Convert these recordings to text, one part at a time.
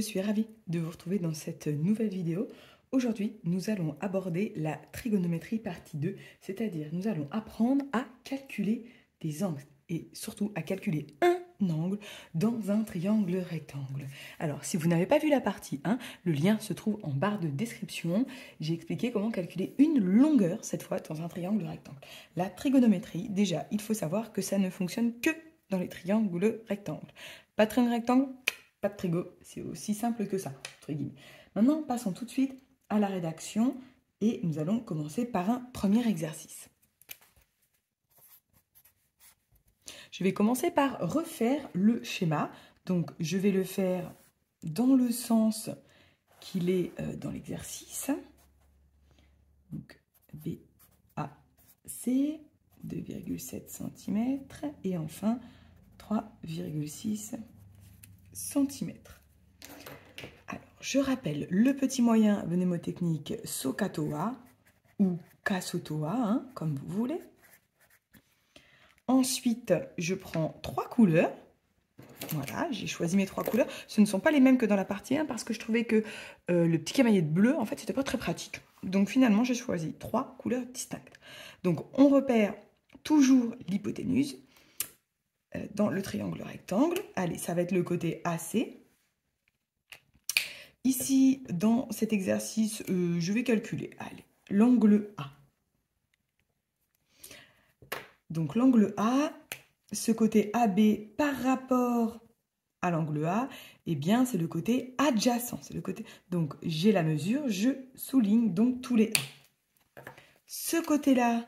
je suis ravie de vous retrouver dans cette nouvelle vidéo. Aujourd'hui, nous allons aborder la trigonométrie partie 2, c'est-à-dire nous allons apprendre à calculer des angles et surtout à calculer un angle dans un triangle rectangle. Alors, si vous n'avez pas vu la partie 1, le lien se trouve en barre de description. J'ai expliqué comment calculer une longueur, cette fois, dans un triangle rectangle. La trigonométrie, déjà, il faut savoir que ça ne fonctionne que dans les triangles rectangles. Pas de triangle rectangle, pas de trigo, c'est aussi simple que ça, entre guillemets. Maintenant, passons tout de suite à la rédaction et nous allons commencer par un premier exercice. Je vais commencer par refaire le schéma. Donc, je vais le faire dans le sens qu'il est dans l'exercice. Donc, BAC, 2,7 cm et enfin 3,6 cm. Alors, je rappelle le petit moyen mnémotechnique SOHCAHTOA ou CASOTOA, comme vous voulez. Ensuite, je prends 3 couleurs. Voilà, j'ai choisi mes 3 couleurs. Ce ne sont pas les mêmes que dans la partie 1 parce que je trouvais que le petit camaillette bleu, en fait, c'était pas très pratique. Donc finalement, j'ai choisi 3 couleurs distinctes. Donc, on repère toujours l'hypoténuse dans le triangle rectangle. Allez, ça va être le côté AC. Ici, dans cet exercice, je vais calculer, allez, l'angle A. Donc, l'angle A, ce côté AB par rapport à l'angle A, eh bien, c'est le côté adjacent. C'est le côté. Donc, j'ai la mesure, je souligne donc tous les A. Ce côté-là,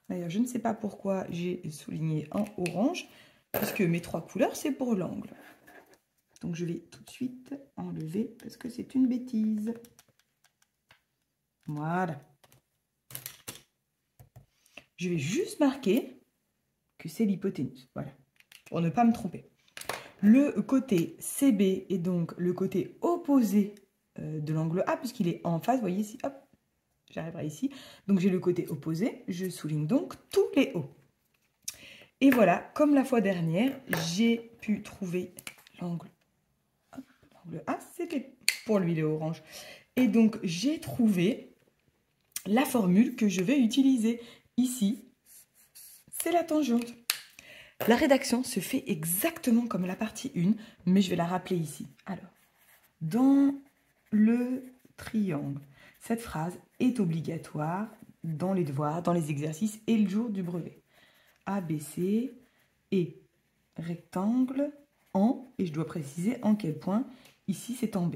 d'ailleurs, je ne sais pas pourquoi j'ai souligné en orange, puisque mes 3 couleurs, c'est pour l'angle. Donc, je vais tout de suite enlever parce que c'est une bêtise. Voilà. Je vais juste marquer que c'est l'hypoténuse. Voilà. Pour ne pas me tromper. Le côté CB est donc le côté opposé de l'angle A, puisqu'il est en face. Vous voyez ici, hop, j'arriverai ici. Donc, j'ai le côté opposé. Je souligne donc tous les hauts. Et voilà, comme la fois dernière, j'ai pu trouver l'angle. L'angle A, c'était pour lui, le orange. Et donc, j'ai trouvé la formule que je vais utiliser ici. C'est la tangente. La rédaction se fait exactement comme la partie 1, mais je vais la rappeler ici. Alors, dans le triangle, cette phrase est obligatoire dans les devoirs, dans les exercices et le jour du brevet. ABC et rectangle en, et je dois préciser en quel point, ici c'est en B.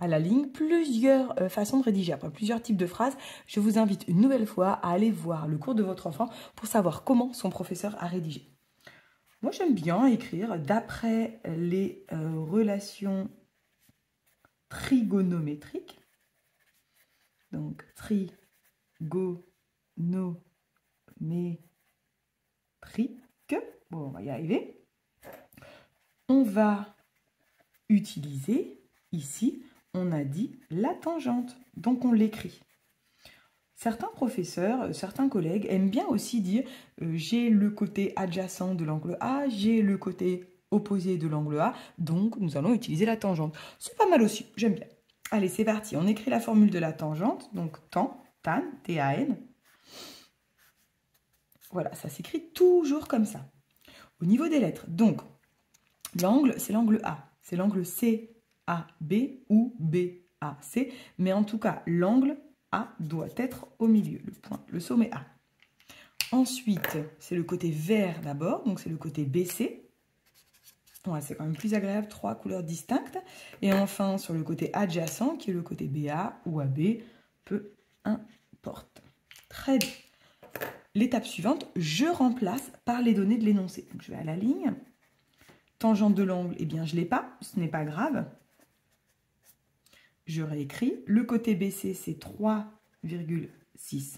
À la ligne, plusieurs façons de rédiger. Après plusieurs types de phrases, je vous invite une nouvelle fois à aller voir le cours de votre enfant pour savoir comment son professeur a rédigé. Moi, j'aime bien écrire d'après les relations trigonométriques. Donc, trigonométrique. Bon, on va y arriver. On va utiliser ici, on a dit la tangente, donc on l'écrit. Certains professeurs, certains collègues aiment bien aussi dire j'ai le côté adjacent de l'angle A, j'ai le côté opposé de l'angle A, donc nous allons utiliser la tangente. C'est pas mal aussi, j'aime bien. Allez, c'est parti, on écrit la formule de la tangente, donc tan, T-A-N. Voilà, ça s'écrit toujours comme ça. Au niveau des lettres, donc, l'angle, c'est l'angle A, c'est l'angle C-A-B ou B-A-C, mais en tout cas, l'angle A doit être au milieu, le sommet A. Ensuite, c'est le côté vert d'abord, donc c'est le côté BC. Ouais, c'est quand même plus agréable, 3 couleurs distinctes. Et enfin, sur le côté adjacent, qui est le côté BA ou AB, peu importe. Très bien. L'étape suivante, je remplace par les données de l'énoncé. Donc, je vais à la ligne. Tangente de l'angle, eh bien, je ne l'ai pas, ce n'est pas grave. Je réécris. Le côté BC, c'est 3,6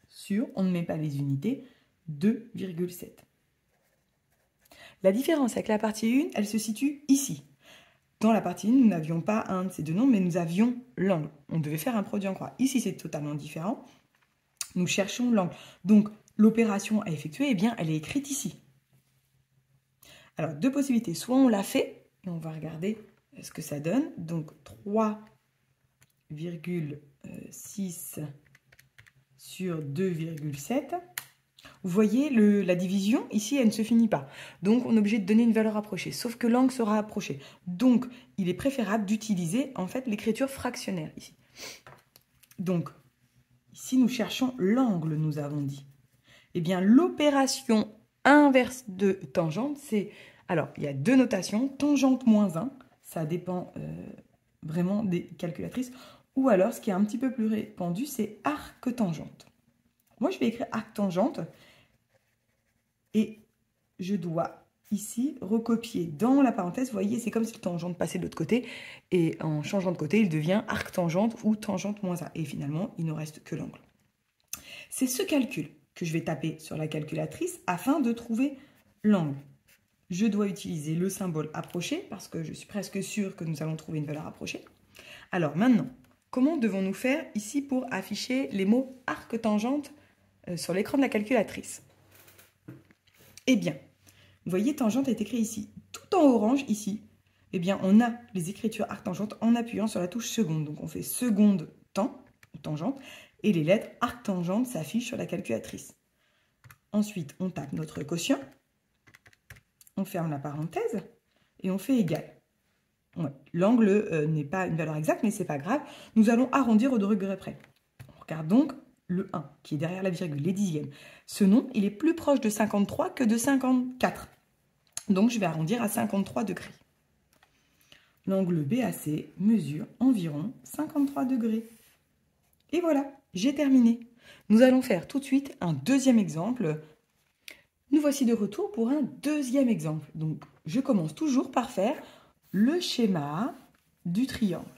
sur, on ne met pas les unités, 2,7. La différence avec la partie 1, elle se situe ici. Dans la partie 1, nous n'avions pas un de ces deux nombres, mais nous avions l'angle. On devait faire un produit en croix. Ici, c'est totalement différent. Nous cherchons l'angle. Donc, l'opération à effectuer, eh bien, elle est écrite ici. Alors, deux possibilités. Soit on l'a fait, et on va regarder ce que ça donne. Donc, 3,6 sur 2,7. Vous voyez, la division, ici, elle ne se finit pas. Donc, on est obligé de donner une valeur approchée. Sauf que l'angle sera approché. Donc, il est préférable d'utiliser, en fait, l'écriture fractionnaire, ici. Donc, ici, nous cherchons l'angle, nous avons dit. Eh bien, l'opération inverse de tangente, c'est... Alors, il y a deux notations. Tangente moins 1, ça dépend vraiment des calculatrices. Ou alors, ce qui est un petit peu plus répandu, c'est arc-tangente. Moi, je vais écrire arc-tangente. Et je dois ici recopier dans la parenthèse. Vous voyez, c'est comme si le tangente passait de l'autre côté. Et en changeant de côté, il devient arc-tangente ou tangente moins 1. Et finalement, il ne reste que l'angle. C'est ce calcul que je vais taper sur la calculatrice afin de trouver l'angle. Je dois utiliser le symbole approché parce que je suis presque sûre que nous allons trouver une valeur approchée. Alors maintenant, comment devons-nous faire ici pour afficher les mots arc-tangente sur l'écran de la calculatrice? Eh bien, vous voyez, tangente est écrit ici. Tout en orange, ici, eh bien, on a les écritures arc-tangente en appuyant sur la touche seconde. Donc, on fait seconde temps, tangente, et les lettres arc-tangente s'affichent sur la calculatrice. Ensuite, on tape notre quotient, on ferme la parenthèse, et on fait égal. Ouais, l'angle n'est pas une valeur exacte, mais ce n'est pas grave. Nous allons arrondir au degré près. On regarde donc le 1, qui est derrière la virgule, les dixièmes. Ce nom, il est plus proche de 53 que de 54. Donc, je vais arrondir à 53 degrés. L'angle BAC mesure environ 53 degrés. Et voilà, j'ai terminé. Nous allons faire tout de suite un deuxième exemple. Nous voici de retour pour un deuxième exemple. Donc, je commence toujours par faire le schéma du triangle.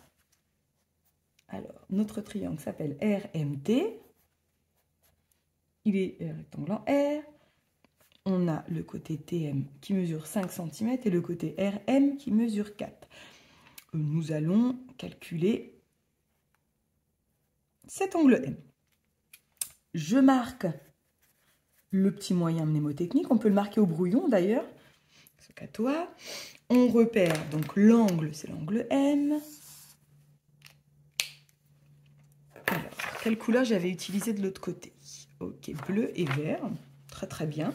Alors, notre triangle s'appelle RMT. Il est rectangle en R. On a le côté TM qui mesure 5 cm et le côté RM qui mesure 4. Nous allons calculer cet angle M. Je marque le petit moyen mnémotechnique. On peut le marquer au brouillon d'ailleurs. C'est qu'à toi. On repère donc l'angle, c'est l'angle M. Alors, quelle couleur j'avais utilisé de l'autre côté? Ok, bleu et vert. Très très bien.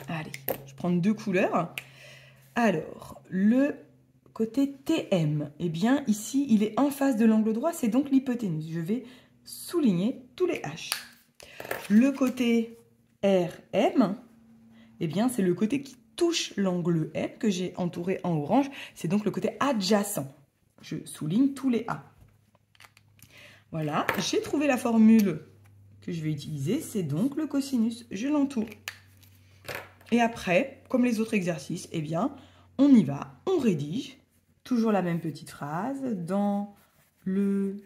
Allez, je prends deux couleurs. Alors, le côté TM, eh bien ici, il est en face de l'angle droit, c'est donc l'hypoténuse. Je vais souligner tous les H. Le côté RM, eh bien c'est le côté qui touche l'angle M que j'ai entouré en orange. C'est donc le côté adjacent. Je souligne tous les A. Voilà, j'ai trouvé la formule que je vais utiliser. C'est donc le cosinus. Je l'entoure. Et après, comme les autres exercices, eh bien, on y va, on rédige. Toujours la même petite phrase. Dans le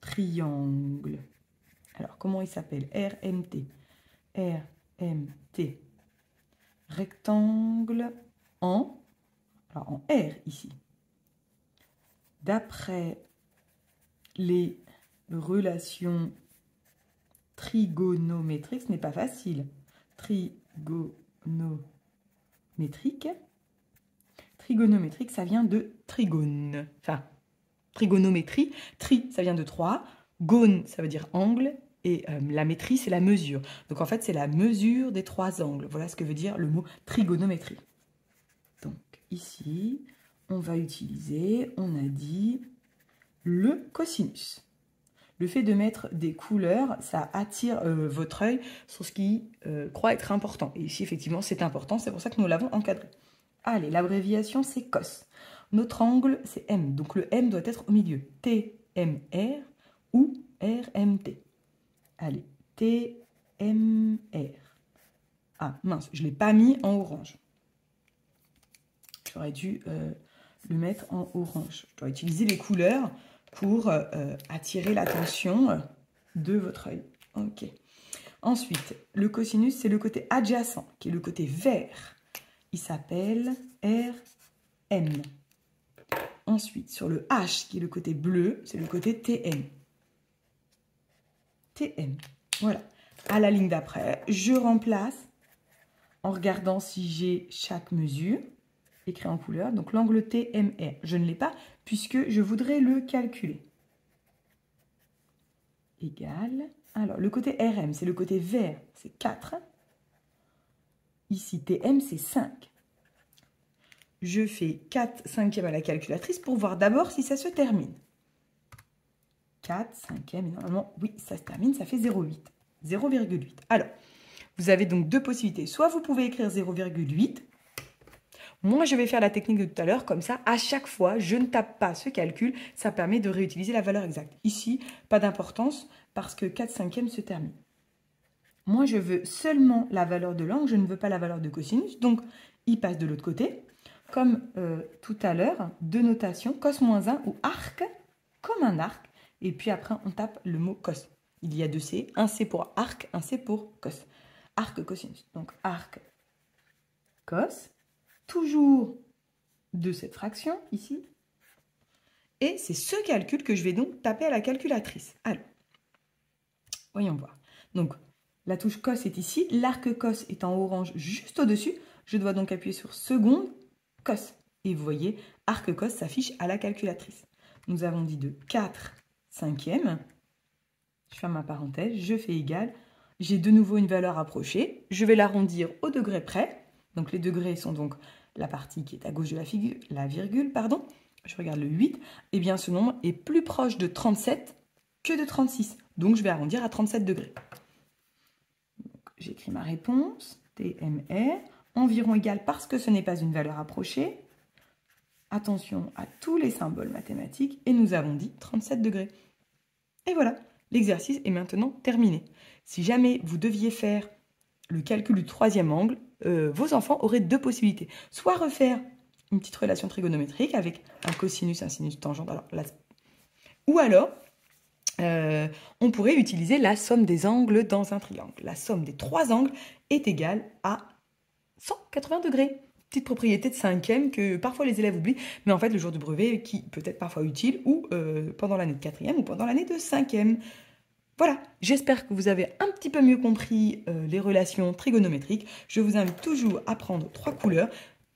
triangle. Alors, comment il s'appelle? RMT. RMT. Rectangle en... Alors, en R ici. D'après les relations trigonométriques, ce n'est pas facile. Trigonométrique. Trigonométrique, ça vient de trigone. Enfin, trigonométrie. Tri, ça vient de 3. Gone, ça veut dire angle. Et la métrie, c'est la mesure. Donc, en fait, c'est la mesure des 3 angles. Voilà ce que veut dire le mot trigonométrie. Donc, ici, on va utiliser, on a dit, le cosinus. Le fait de mettre des couleurs, ça attire votre œil sur ce qui croit être important. Et ici, effectivement, c'est important. C'est pour ça que nous l'avons encadré. Allez, l'abréviation, c'est cos. Notre angle, c'est M. Donc, le M doit être au milieu. TMR ou RMT. Allez, TMR. Ah, mince, je ne l'ai pas mis en orange. J'aurais dû le mettre en orange. Je dois utiliser les couleurs pour attirer l'attention de votre œil. Ok. Ensuite, le cosinus, c'est le côté adjacent, qui est le côté vert. Il s'appelle RM. Ensuite, sur le H, qui est le côté bleu, c'est le côté TM. TM. Voilà. À la ligne d'après, je remplace en regardant si j'ai chaque mesure écrit en couleur. Donc l'angle TMR, je ne l'ai pas puisque je voudrais le calculer. Égal. Alors le côté RM, c'est le côté vert, c'est 4. Ici TM, c'est 5. Je fais 4 cinquièmes à la calculatrice pour voir d'abord si ça se termine. 4 cinquièmes, et normalement, oui, ça se termine, ça fait 0,8. 0,8. Alors, vous avez donc deux possibilités. Soit vous pouvez écrire 0,8. Moi, je vais faire la technique de tout à l'heure, comme ça, à chaque fois, je ne tape pas ce calcul. Ça permet de réutiliser la valeur exacte. Ici, pas d'importance, parce que 4 cinquièmes se termine. Moi, je veux seulement la valeur de l'angle, je ne veux pas la valeur de cosinus. Donc, il passe de l'autre côté. Comme tout à l'heure, deux notations, cos moins 1 ou arc, comme un arc. Et puis après, on tape le mot cos. Il y a deux C, un C pour arc, un C pour cos. Arc cosinus. Donc arc cos, toujours de cette fraction ici. Et c'est ce calcul que je vais donc taper à la calculatrice. Alors, voyons voir. Donc, la touche cos est ici. L'arc cos est en orange juste au-dessus. Je dois donc appuyer sur seconde cos. Et vous voyez, arc cos s'affiche à la calculatrice. Nous avons dit de 4 cinquièmes. Je ferme ma parenthèse, je fais égal. J'ai de nouveau une valeur approchée. Je vais l'arrondir au degré près. Donc les degrés sont donc la partie qui est à gauche de la virgule. Pardon. Je regarde le 8. Eh bien, ce nombre est plus proche de 37 que de 36. Donc, je vais arrondir à 37 degrés. J'écris ma réponse. TMR. Environ égal parce que ce n'est pas une valeur approchée. Attention à tous les symboles mathématiques. Et nous avons dit 37 degrés. Et voilà, l'exercice est maintenant terminé. Si jamais vous deviez faire le calcul du troisième angle, vos enfants auraient deux possibilités. Soit refaire une petite relation trigonométrique avec un cosinus, un sinus, tangente. Ou alors, on pourrait utiliser la somme des angles dans un triangle. La somme des trois angles est égale à 180 degrés. Petite propriété de cinquième que parfois les élèves oublient, mais en fait le jour du brevet qui peut être parfois utile ou pendant l'année de quatrième ou pendant l'année de cinquième. Voilà, j'espère que vous avez un petit peu mieux compris les relations trigonométriques. Je vous invite toujours à prendre 3 couleurs,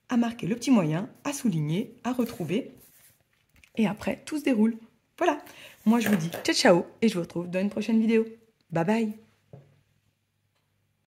à marquer le petit moyen, à souligner, à retrouver. Et après, tout se déroule. Voilà, moi je vous dis ciao ciao et je vous retrouve dans une prochaine vidéo. Bye bye.